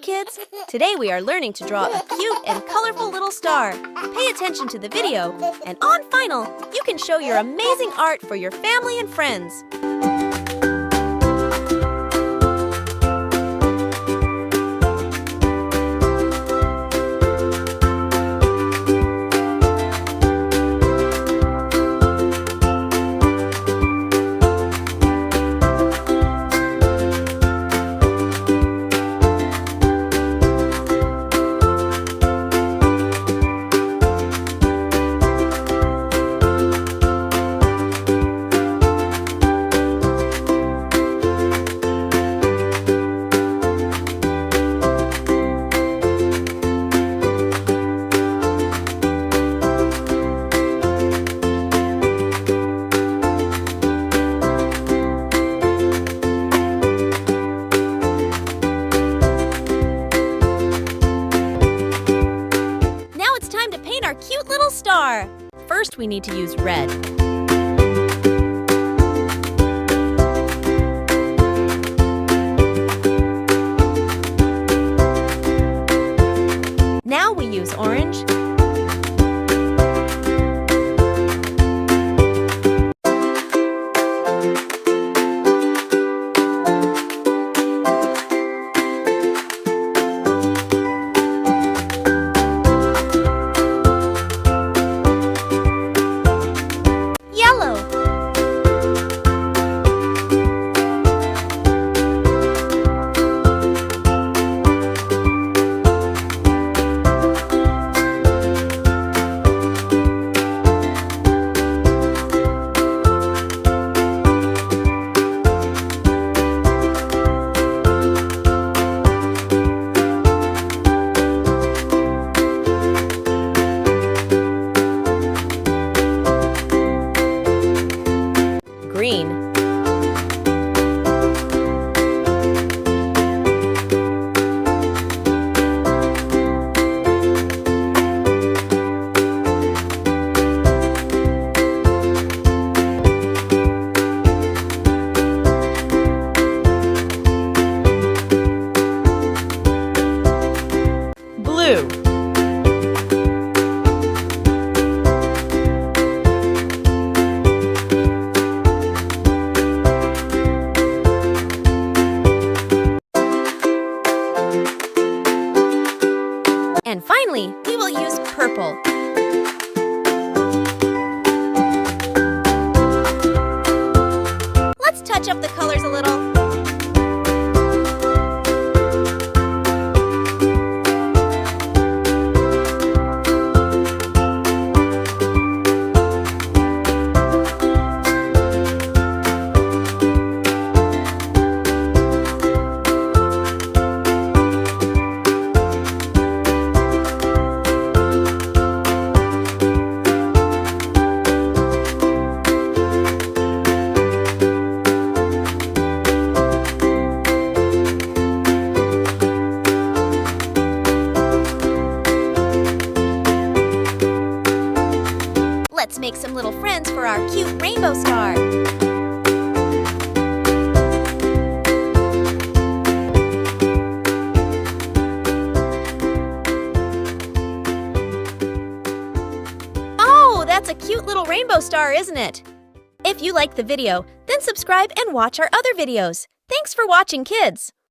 kids! Today we are learning to draw a cute and colorful little star. Pay attention to the video, and on final, you can show your amazing art for your family and friends. Our cute little star. First, we need to use red. Now we use orange. Green. Blue. And finally, we will use purple. Let's touch up the colors a little. Let's make some little friends for our cute rainbow star. Oh, that's a cute little rainbow star, isn't it? If you liked the video, then subscribe and watch our other videos. Thanks for watching, kids!